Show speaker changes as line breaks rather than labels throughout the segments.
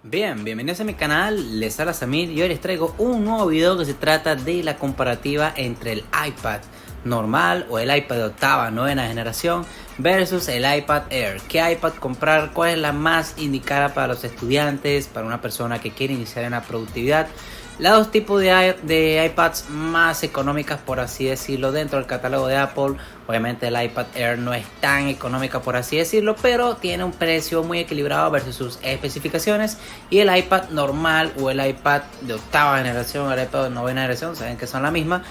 Bienvenidos a mi canal, les habla Samir y hoy les traigo un nuevo video que se trata de la comparativa entre el iPad normal o el iPad de octava, novena generación versus el iPad Air. ¿Qué iPad comprar? ¿Cuál es la más indicada para los estudiantes, para una persona que quiere iniciar en la productividad? Los dos tipos de iPads más económicas, por así decirlo, dentro del catálogo de Apple. Obviamente el iPad Air no es tan económica, por así decirlo, pero tiene un precio muy equilibrado versus sus especificaciones. Y el iPad normal o el iPad de octava generación, el iPad de novena generación, saben que son la misma.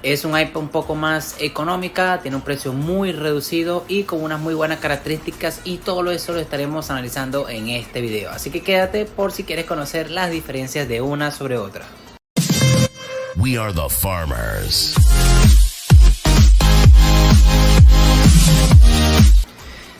Es un iPad un poco más económica, tiene un precio muy reducido y con unas muy buenas características, y todo eso lo estaremos analizando en este video. Así que quédate por si quieres conocer las diferencias de una sobre otra.
We are the farmers.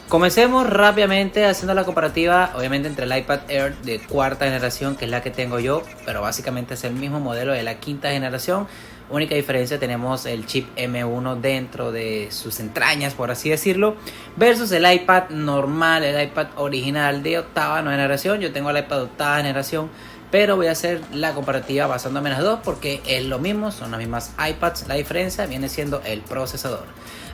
Comencemos rápidamente haciendo la comparativa, obviamente, entre el iPad Air de cuarta generación, que es la que tengo yo, pero básicamente es el mismo modelo de la quinta generación. Única diferencia, tenemos el chip M1 dentro de sus entrañas, por así decirlo, versus el iPad normal, el iPad original de octava, novena generación. Yo tengo el iPad de octava generación, pero voy a hacer la comparativa basándome en las dos porque es lo mismo, son las mismas iPads. La diferencia viene siendo el procesador.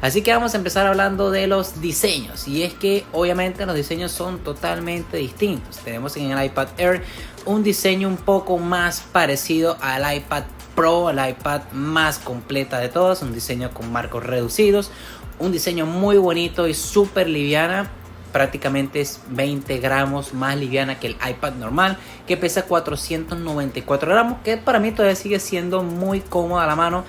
Así que vamos a empezar hablando de los diseños, y es que obviamente los diseños son totalmente distintos. Tenemos en el iPad Air un diseño un poco más parecido al iPad Pro, el iPad más completa de todos, un diseño con marcos reducidos, un diseño muy bonito y súper liviana. Prácticamente es 20 gramos más liviana que el iPad normal, que pesa 494 gramos, que para mí todavía sigue siendo muy cómoda a la mano.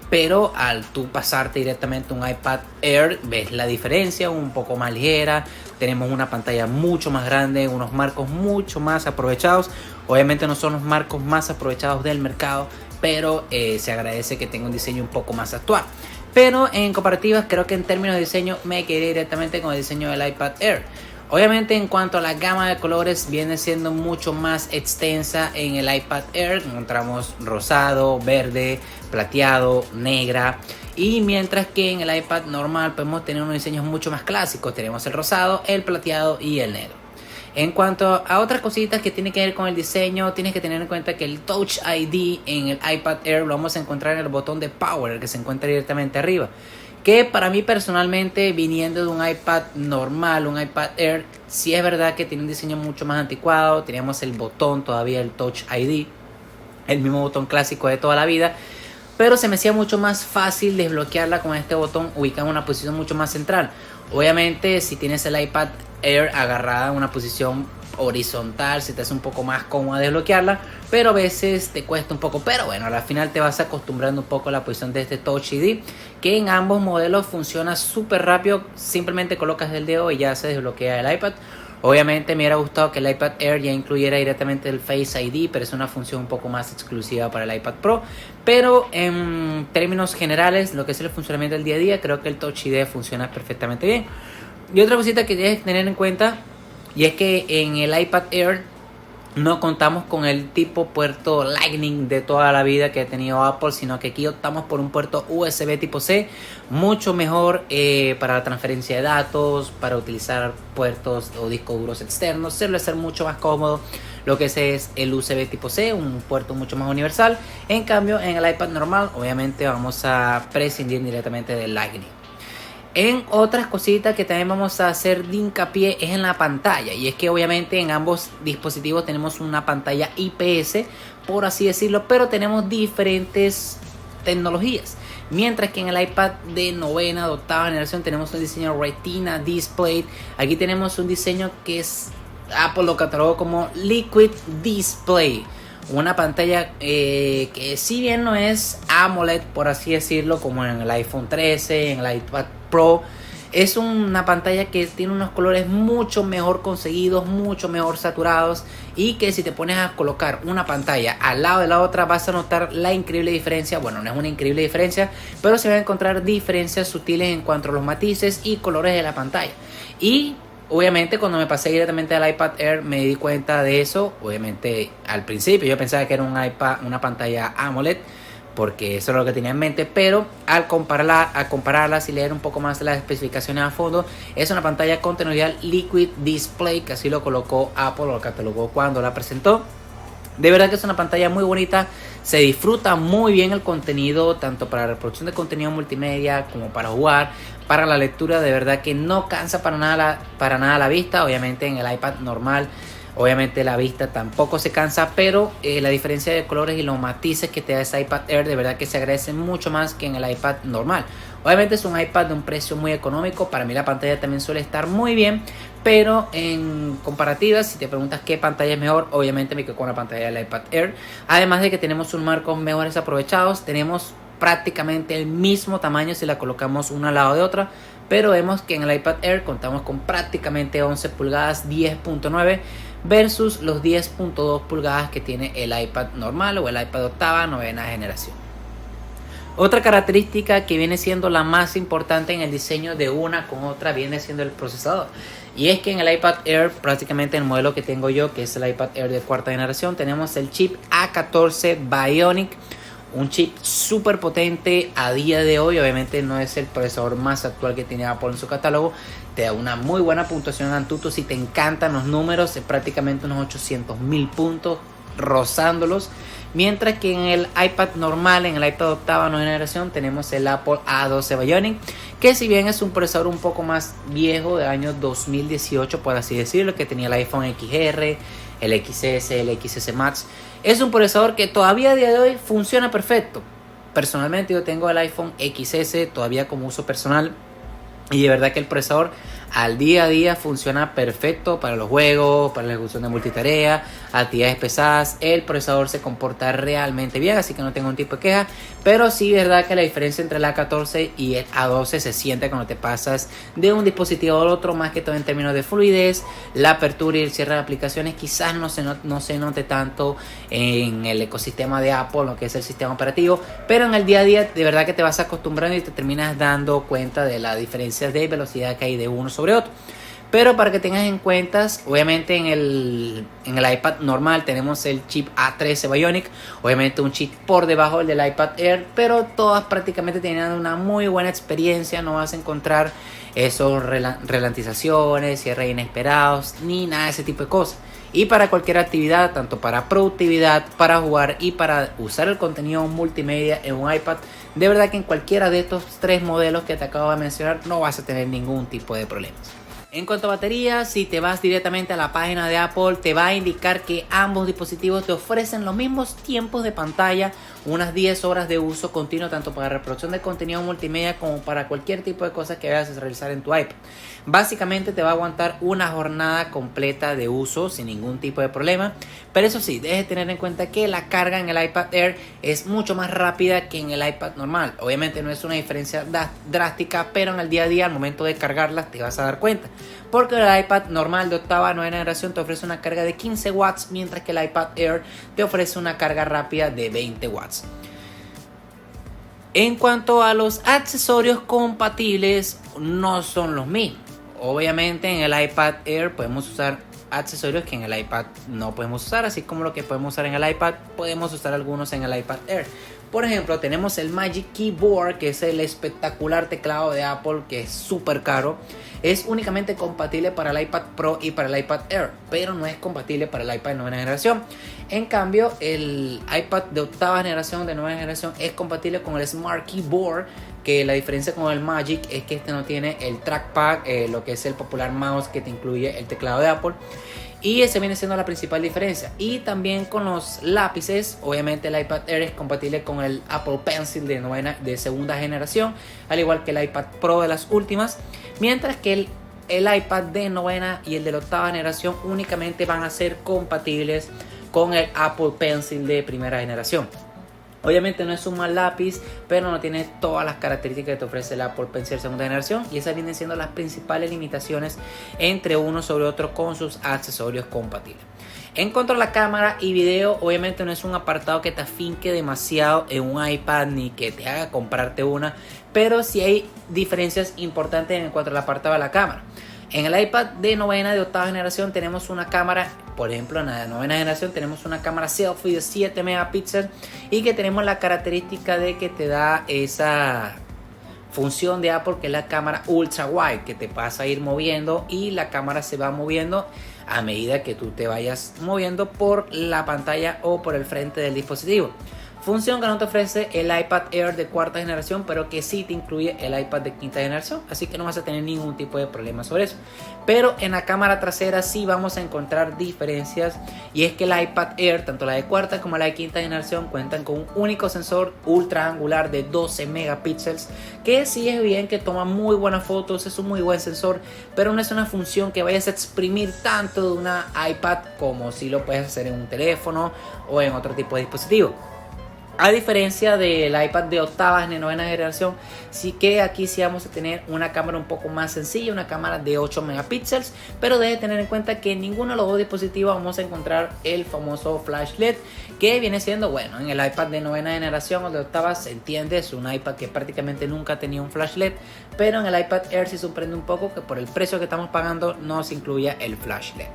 Pero al tú pasarte directamente a un iPad Air, ves la diferencia, un poco más ligera. Tenemos una pantalla mucho más grande, unos marcos mucho más aprovechados. Obviamente no son los marcos más aprovechados del mercado, pero se agradece que tenga un diseño un poco más actual. Pero en comparativas, creo que en términos de diseño me quedé directamente con el diseño del iPad Air. Obviamente, en cuanto a la gama de colores, viene siendo mucho más extensa en el iPad Air. Encontramos rosado, verde, plateado, negra. Y mientras que en el iPad normal podemos tener unos diseños mucho más clásicos. Tenemos el rosado, el plateado y el negro. En cuanto a otras cositas que tienen que ver con el diseño, tienes que tener en cuenta que el Touch ID en el iPad Air lo vamos a encontrar en el botón de Power, que se encuentra directamente arriba. Que para mí personalmente, viniendo de un iPad normal, un iPad Air, sí es verdad que tiene un diseño mucho más anticuado. Teníamos el botón todavía, el Touch ID, el mismo botón clásico de toda la vida, pero se me hacía mucho más fácil desbloquearla con este botón ubicado en una posición mucho más central. Obviamente, si tienes el iPad Air agarrada en una posición horizontal, se te hace un poco más cómoda desbloquearla, pero a veces te cuesta un poco. Pero bueno, al final te vas acostumbrando un poco a la posición de este Touch ID, que en ambos modelos funciona súper rápido. Simplemente colocas el dedo y ya se desbloquea el iPad. Obviamente me hubiera gustado que el iPad Air ya incluyera directamente el Face ID, pero es una función un poco más exclusiva para el iPad Pro. Pero en términos generales, lo que es el funcionamiento del día a día, creo que el Touch ID funciona perfectamente bien. Y otra cosita que tienes que tener en cuenta, y es que en el iPad Air no contamos con el tipo puerto Lightning de toda la vida que ha tenido Apple, sino que aquí optamos por un puerto USB tipo C, mucho mejor para la transferencia de datos, para utilizar puertos o discos duros externos. Suele ser mucho más cómodo lo que es el USB tipo C, un puerto mucho más universal. En cambio, en el iPad normal, obviamente vamos a prescindir directamente del Lightning. En otras cositas que también vamos a hacer de hincapié es en la pantalla, y es que obviamente en ambos dispositivos tenemos una pantalla IPS, por así decirlo, pero tenemos diferentes tecnologías. Mientras que en el iPad de novena, de octava generación, tenemos un diseño Retina Display. Aquí tenemos un diseño que es Apple lo catalogó como Liquid Display. Una pantalla que si bien no es AMOLED, por así decirlo, como en el iPhone 13, en el iPad Pro, es una pantalla que tiene unos colores mucho mejor conseguidos, mucho mejor saturados, y que si te pones a colocar una pantalla al lado de la otra vas a notar la increíble diferencia. Bueno, no es una increíble diferencia, pero se van a encontrar diferencias sutiles en cuanto a los matices y colores de la pantalla. Y obviamente cuando me pasé directamente al iPad Air me di cuenta de eso. Obviamente al principio yo pensaba que era un iPad, una pantalla AMOLED, porque eso es lo que tenía en mente, pero al compararlas y leer un poco más las especificaciones a fondo, es una pantalla con tecnología Liquid Display, que así lo colocó Apple, lo catalogó cuando la presentó. De verdad que es una pantalla muy bonita, se disfruta muy bien el contenido, tanto para la reproducción de contenido multimedia como para jugar, para la lectura. De verdad que no cansa para nada la vista. Obviamente en el iPad normal, obviamente la vista tampoco se cansa, pero la diferencia de colores y los matices que te da ese iPad Air de verdad que se agradece mucho más que en el iPad normal. Obviamente es un iPad de un precio muy económico, para mí la pantalla también suele estar muy bien, pero en comparativa, si te preguntas qué pantalla es mejor, obviamente me quedo con la pantalla del iPad Air. Además de que tenemos un marco mejores aprovechados, tenemos prácticamente el mismo tamaño si la colocamos una al lado de otra, pero vemos que en el iPad Air contamos con prácticamente 11 pulgadas 10.9 versus los 10.2 pulgadas que tiene el iPad normal o el iPad octava, novena generación. Otra característica que viene siendo la más importante en el diseño de una con otra viene siendo el procesador. Y es que en el iPad Air, prácticamente el modelo que tengo yo, que es el iPad Air de cuarta generación, tenemos el chip A14 Bionic, un chip súper potente a día de hoy. Obviamente no es el procesador más actual que tiene Apple en su catálogo, te da una muy buena puntuación en Antutu. Si te encantan los números, es prácticamente unos 800.000 puntos, rozándolos. Mientras que en el iPad normal, en el iPad octava nueva generación, tenemos el Apple A12 Bionic, que si bien es un procesador un poco más viejo, de año 2018 por así decirlo, que tenía el iPhone XR, el XS, el XS Max, es un procesador que todavía a día de hoy funciona perfecto. Personalmente yo tengo el iPhone XS todavía como uso personal, y de verdad que el procesador al día a día funciona perfecto para los juegos, para la ejecución de multitarea, actividades pesadas. El procesador se comporta realmente bien, así que no tengo un tipo de queja. Pero sí es verdad que la diferencia entre el A14 y el A12 se siente cuando te pasas de un dispositivo al otro, más que todo en términos de fluidez, la apertura y el cierre de aplicaciones. Quizás no se note tanto en el ecosistema de Apple, lo que es el sistema operativo, pero en el día a día de verdad que te vas acostumbrando y te terminas dando cuenta de la diferencia de velocidad que hay de uno sobre otro. Pero para que tengas en cuenta, obviamente en el iPad normal tenemos el chip A13 Bionic, obviamente un chip por debajo del iPad Air, pero todas prácticamente tienen una muy buena experiencia. No vas a encontrar esos ralentizaciones, cierres inesperados, ni nada de ese tipo de cosas. Y para cualquier actividad, tanto para productividad, para jugar y para usar el contenido multimedia en un iPad, de verdad que en cualquiera de estos tres modelos que te acabo de mencionar no vas a tener ningún tipo de problemas. En cuanto a batería, si te vas directamente a la página de Apple, te va a indicar que ambos dispositivos te ofrecen los mismos tiempos de pantalla, unas 10 horas de uso continuo, tanto para reproducción de contenido multimedia como para cualquier tipo de cosas que vayas a realizar en tu iPad. Básicamente te va a aguantar una jornada completa de uso sin ningún tipo de problema, pero eso sí, debes tener en cuenta que la carga en el iPad Air es mucho más rápida que en el iPad normal. Obviamente no es una diferencia drástica, pero en el día a día, al momento de cargarlas, te vas a dar cuenta. Porque el iPad normal de octava nueva generación te ofrece una carga de 15 watts, mientras que el iPad Air te ofrece una carga rápida de 20 watts. En cuanto a los accesorios compatibles, no son los mismos. Obviamente en el iPad Air podemos usar accesorios que en el iPad no podemos usar, así como lo que podemos usar en el iPad, podemos usar algunos en el iPad Air. Por ejemplo, tenemos el Magic Keyboard, que es el espectacular teclado de Apple, que es súper caro. Es únicamente compatible para el iPad Pro y para el iPad Air, pero no es compatible para el iPad de nueva generación. En cambio, el iPad de octava generación, de nueva generación, es compatible con el Smart Keyboard, que la diferencia con el Magic es que este no tiene el trackpad, lo que es el popular mouse que te incluye el teclado de Apple. Y esa viene siendo la principal diferencia. Y también con los lápices, obviamente el iPad Air es compatible con el Apple Pencil de segunda generación, al igual que el iPad Pro de las últimas, mientras que el iPad de novena y el de la octava generación únicamente van a ser compatibles con el Apple Pencil de primera generación. Obviamente no es un mal lápiz, pero no tiene todas las características que te ofrece el Apple Pencil segunda generación, y esas vienen siendo las principales limitaciones entre uno sobre otro con sus accesorios compatibles. En cuanto a la cámara y video, obviamente no es un apartado que te afinque demasiado en un iPad ni que te haga comprarte una, pero sí hay diferencias importantes en cuanto al apartado de la cámara. En el iPad de novena de octava generación tenemos una cámara, por ejemplo en la novena generación tenemos una cámara selfie de 7 megapíxeles y que tenemos la característica de que te da esa función de Apple que es la cámara ultra wide, que te pasa a ir moviendo y la cámara se va moviendo a medida que tú te vayas moviendo por la pantalla o por el frente del dispositivo. Función que no te ofrece el iPad Air de cuarta generación, pero que sí te incluye el iPad de quinta generación, así que no vas a tener ningún tipo de problema sobre eso. Pero en la cámara trasera sí vamos a encontrar diferencias, y es que el iPad Air, tanto la de cuarta como la de quinta generación, cuentan con un único sensor ultra angular de 12 megapíxeles, que sí es bien que toma muy buenas fotos, es un muy buen sensor, pero no es una función que vayas a exprimir tanto de una iPad como si lo puedes hacer en un teléfono o en otro tipo de dispositivo. A diferencia del iPad de octava y novena generación, sí que aquí sí vamos a tener una cámara un poco más sencilla, una cámara de 8 megapíxeles, pero debe tener en cuenta que en ninguno de los dos dispositivos vamos a encontrar el famoso flash LED, que viene siendo, bueno, en el iPad de novena generación o de octava se entiende, es un iPad que prácticamente nunca tenía un flash LED, pero en el iPad Air sí sorprende un poco que por el precio que estamos pagando no se incluya el flash LED.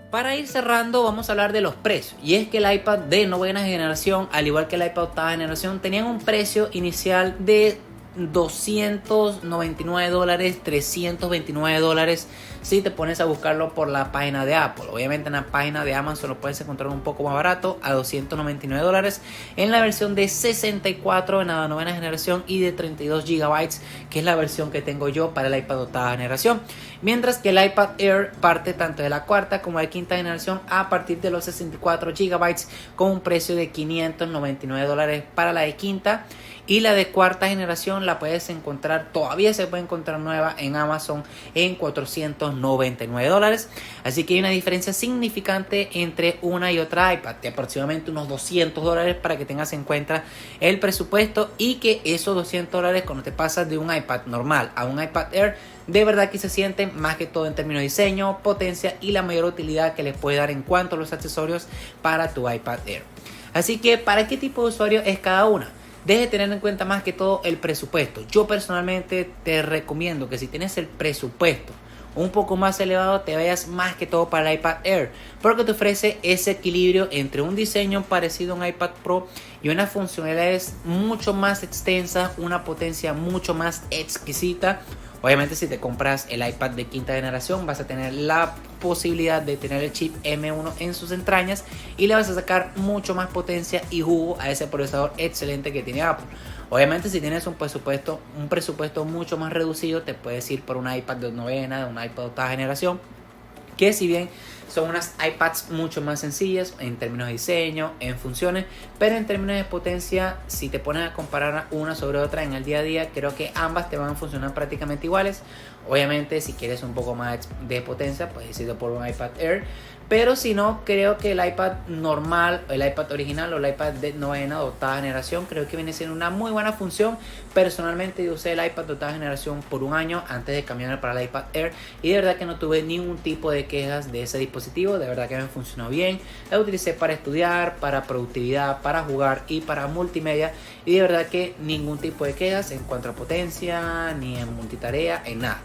Para ir cerrando, vamos a hablar de los precios. Y es que el iPad de novena generación, al igual que el iPad octava generación, tenían un precio inicial de $299, $329 si te pones a buscarlo por la página de Apple. Obviamente en la página de Amazon lo puedes encontrar un poco más barato, a $299 en la versión de 64 en la novena generación y de 32 GB, que es la versión que tengo yo para el iPad octava generación. Mientras que el iPad Air parte tanto de la cuarta como de la quinta generación a partir de los 64 GB con un precio de $599 para la de quinta. Y la de cuarta generación la puedes encontrar, todavía se puede encontrar nueva en Amazon en $499. Así que hay una diferencia significante entre una y otra iPad, de aproximadamente unos $200 para que tengas en cuenta el presupuesto, y que esos $200 cuando te pasas de un iPad normal a un iPad Air, de verdad que se sienten más que todo en términos de diseño, potencia y la mayor utilidad que les puede dar en cuanto a los accesorios para tu iPad Air. Así que, ¿para qué tipo de usuario es cada una? Debes tener en cuenta más que todo el presupuesto. Yo personalmente te recomiendo que si tienes el presupuesto un poco más elevado, te vayas más que todo para el iPad Air, porque te ofrece ese equilibrio entre un diseño parecido a un iPad Pro y unas funcionalidades mucho más extensas, una potencia mucho más exquisita. Obviamente si te compras el iPad de quinta generación vas a tener la posibilidad de tener el chip M1 en sus entrañas y le vas a sacar mucho más potencia y jugo a ese procesador excelente que tiene Apple. Obviamente si tienes un presupuesto mucho más reducido, te puedes ir por un iPad de novena, un iPad de octava generación, que si bien son unas iPads mucho más sencillas en términos de diseño, en funciones, pero en términos de potencia, si te pones a comparar una sobre otra en el día a día, creo que ambas te van a funcionar prácticamente iguales. Obviamente si quieres un poco más de potencia, puedes ir por un iPad Air, pero si no, creo que el iPad normal, el iPad original o el iPad de novena o octava generación, creo que viene siendo una muy buena función. Personalmente yo usé el iPad de octava generación por un año antes de cambiar para el iPad Air y de verdad que no tuve ningún tipo de quejas de ese dispositivo. De verdad que me funcionó bien. La utilicé para estudiar, para productividad, para jugar y para multimedia, y de verdad que ningún tipo de quejas en cuanto a potencia, ni en multitarea, en nada.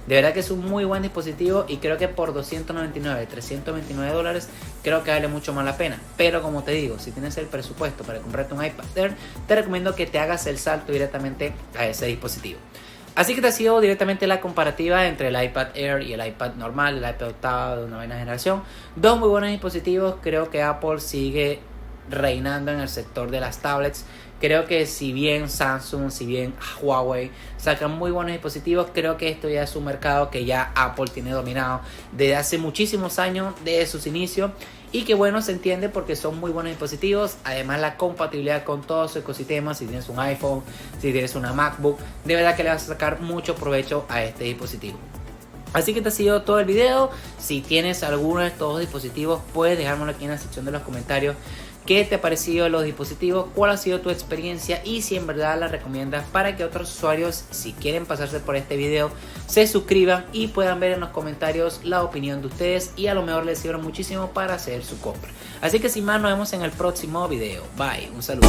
De verdad que es un muy buen dispositivo y creo que por $299, $329 creo que vale mucho más la pena. Pero como te digo, si tienes el presupuesto para comprarte un iPad Air, te recomiendo que te hagas el salto directamente a ese dispositivo. Así que te ha sido directamente la comparativa entre el iPad Air y el iPad normal, el iPad octava de novena generación. Dos muy buenos dispositivos. Creo que Apple sigue reinando en el sector de las tablets. Creo que si bien Samsung, si bien Huawei sacan muy buenos dispositivos, creo que esto ya es un mercado que ya Apple tiene dominado desde hace muchísimos años, desde sus inicios, y que bueno, se entiende porque son muy buenos dispositivos. Además la compatibilidad con todo su ecosistema, si tienes un iPhone, si tienes una MacBook, de verdad que le vas a sacar mucho provecho a este dispositivo. Así que este ha sido todo el video. Si tienes alguno de estos dispositivos, puedes dejármelo aquí en la sección de los comentarios. ¿Qué te ha parecido los dispositivos? ¿Cuál ha sido tu experiencia? Y si en verdad la recomiendas para que otros usuarios, si quieren pasarse por este video, se suscriban y puedan ver en los comentarios la opinión de ustedes, y a lo mejor les sirve muchísimo para hacer su compra. Así que sin más, nos vemos en el próximo video. Bye, un saludo.